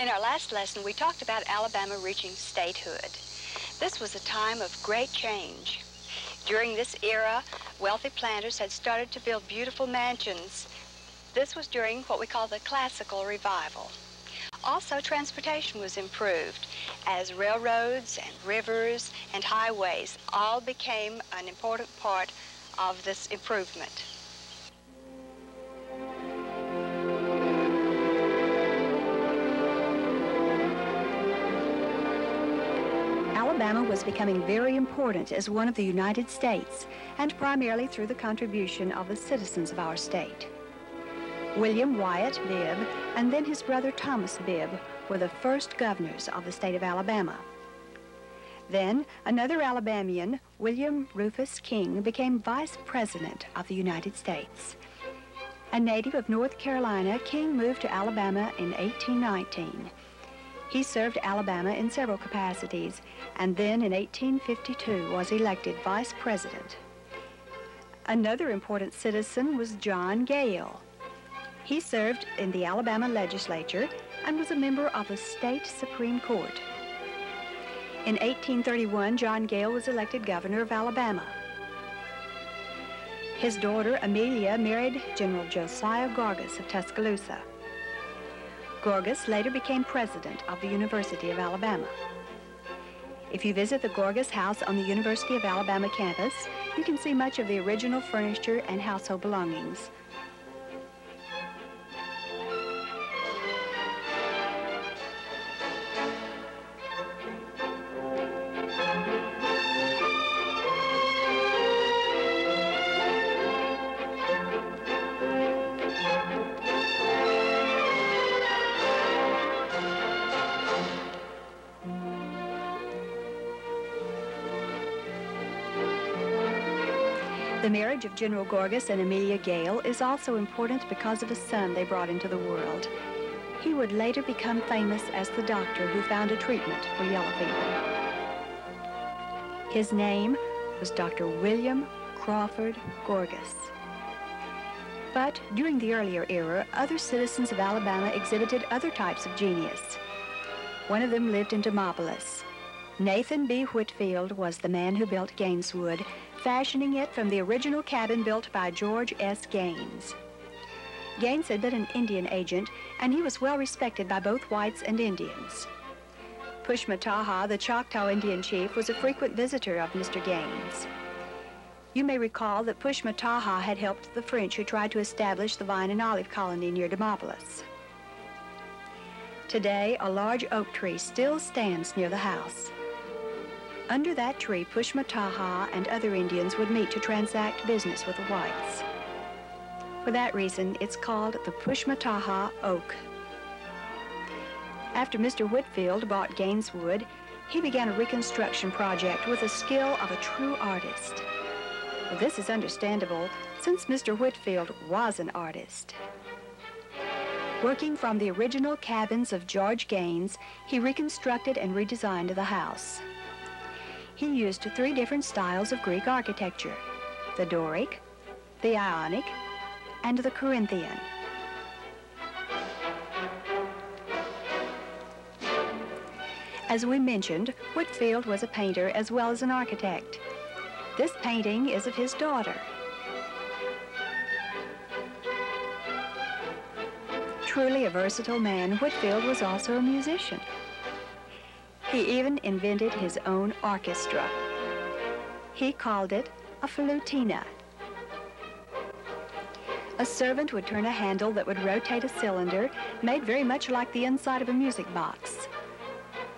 In our last lesson, we talked about Alabama reaching statehood. This was a time of great change. During this era, wealthy planters had started to build beautiful mansions. This was during what we call the classical revival. Also, transportation was improved as railroads and rivers and highways all became an important part of this improvement. Alabama was becoming very important as one of the United States, and primarily through the contribution of the citizens of our state. William Wyatt Bibb and then his brother Thomas Bibb were the first governors of the state of Alabama. Then another Alabamian, William Rufus King, became vice president of the United States. A native of North Carolina, King moved to Alabama in 1819. He served Alabama in several capacities, and then in 1852 was elected vice president. Another important citizen was John Gale. He served in the Alabama legislature and was a member of the state Supreme Court. In 1831, John Gale was elected governor of Alabama. His daughter, Amelia, married General Josiah Gorgas of Tuscaloosa. Gorgas later became president of the University of Alabama. If you visit the Gorgas House on the University of Alabama campus, you can see much of the original furniture and household belongings. The marriage of General Gorgas and Amelia Gale is also important because of a son they brought into the world. He would later become famous as the doctor who found a treatment for yellow fever. His name was Dr. William Crawford Gorgas. But during the earlier era, other citizens of Alabama exhibited other types of genius. One of them lived in Demopolis. Nathan B. Whitfield was the man who built Gaineswood, fashioning it from the original cabin built by George S. Gaines. Gaines had been an Indian agent, and he was well respected by both whites and Indians. Pushmataha, the Choctaw Indian chief, was a frequent visitor of Mr. Gaines. You may recall that Pushmataha had helped the French who tried to establish the vine and olive colony near Demopolis. Today, a large oak tree still stands near the house. Under that tree, Pushmataha and other Indians would meet to transact business with the whites. For that reason, it's called the Pushmataha Oak. After Mr. Whitfield bought Gaineswood, he began a reconstruction project with the skill of a true artist. Well, this is understandable, since Mr. Whitfield was an artist. Working from the original cabins of George Gaines, he reconstructed and redesigned the house. He used 3 different styles of Greek architecture: the Doric, the Ionic, and the Corinthian. As we mentioned, Whitfield was a painter as well as an architect. This painting is of his daughter. Truly a versatile man, Whitfield was also a musician. He even invented his own orchestra. He called it a flutina. A servant would turn a handle that would rotate a cylinder made very much like the inside of a music box.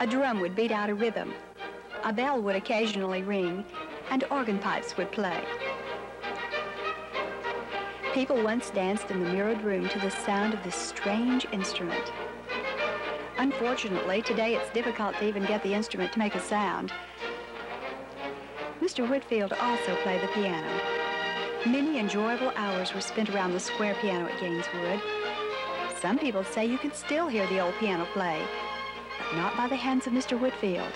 A drum would beat out a rhythm. A bell would occasionally ring, and organ pipes would play. People once danced in the mirrored room to the sound of this strange instrument. Unfortunately, today it's difficult to even get the instrument to make a sound. Mr. Whitfield also played the piano. Many enjoyable hours were spent around the square piano at Gaineswood. Some people say you can still hear the old piano play, but not by the hands of Mr. Whitfield,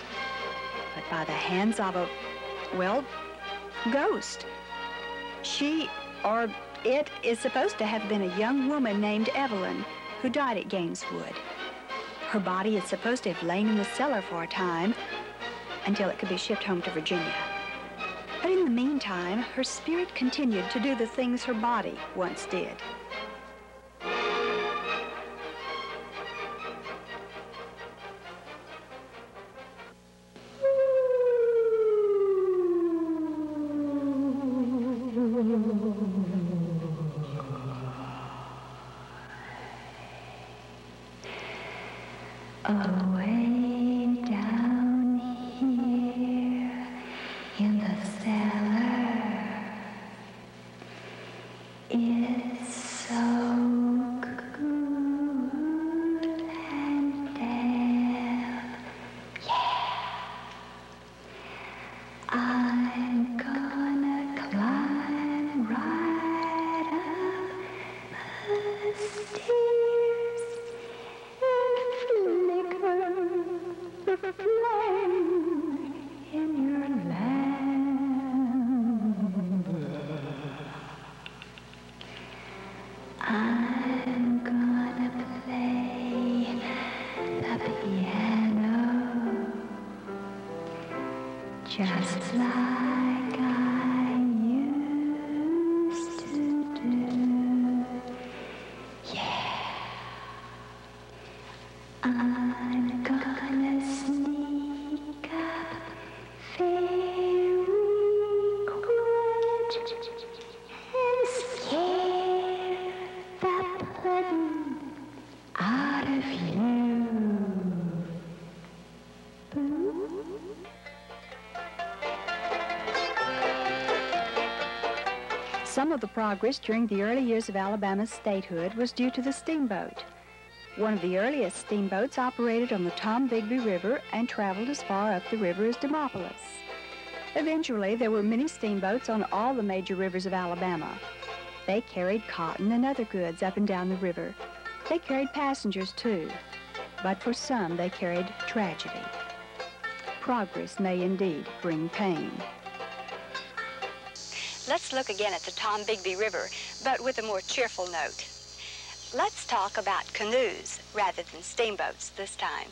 but by the hands of a, well, ghost. She, or it, is supposed to have been a young woman named Evelyn who died at Gaineswood. Her body is supposed to have lain in the cellar for a time until it could be shipped home to Virginia. But in the meantime, her spirit continued to do the things her body once did. Away down here in the cellar, it's so good and damp. Yeah, I'm gonna climb right up the stairs and the flame in your lamp. I'm gonna play the piano just like I used to do. Yeah. I'm gonna sneak up very quiet and scare the pudding out of you. Some of the progress during the early years of Alabama's statehood was due to the steamboat. One of the earliest steamboats operated on the Tombigbee River and traveled as far up the river as Demopolis. Eventually, there were many steamboats on all the major rivers of Alabama. They carried cotton and other goods up and down the river. They carried passengers, too. But for some, they carried tragedy. Progress may indeed bring pain. Let's look again at the Tombigbee River, but with a more cheerful note. Let's talk about canoes rather than steamboats this time.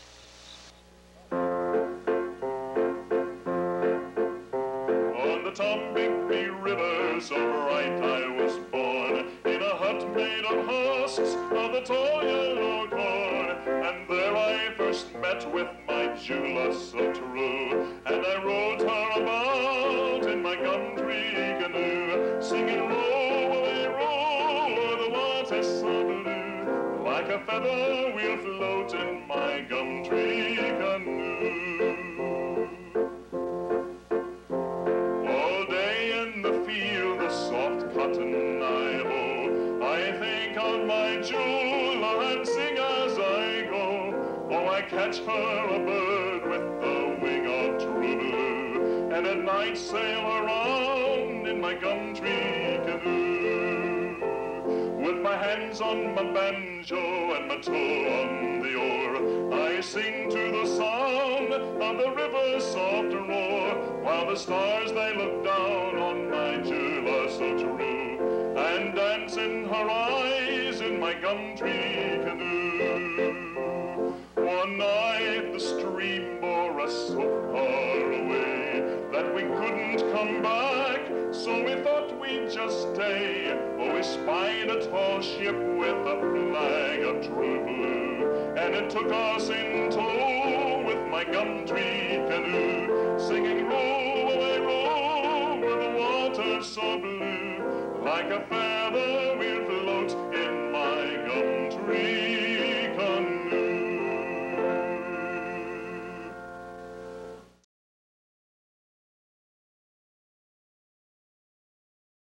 On the Tombigbee River, so bright I was born, in a hut made of husks of the tall yellow corn. And there I first met with my Jula so true, and I rode her about in my gum tree canoe, singing row away row, the water's so blue, like a feather we'll float in my gum tree canoe. All day in the field, the soft cotton I hoe, I think of my Jula and sing as I go. Oh, I catch her a bird with the wing of true blue, and at night sail around in my gum tree canoe. With my hands on my banjo and my toe on the oar, I sing to the sound of the river's soft roar, while the stars they look down on my Jula so true, and dance in her eyes in my gum tree canoe. One night the stream bore us so far away that we couldn't come back, so we thought we'd just stay. Oh, we spied a tall ship with a flag of true blue, and it took us in tow with my gum tree canoe, singing row away row, where the water's so blue, like a feather we'll float in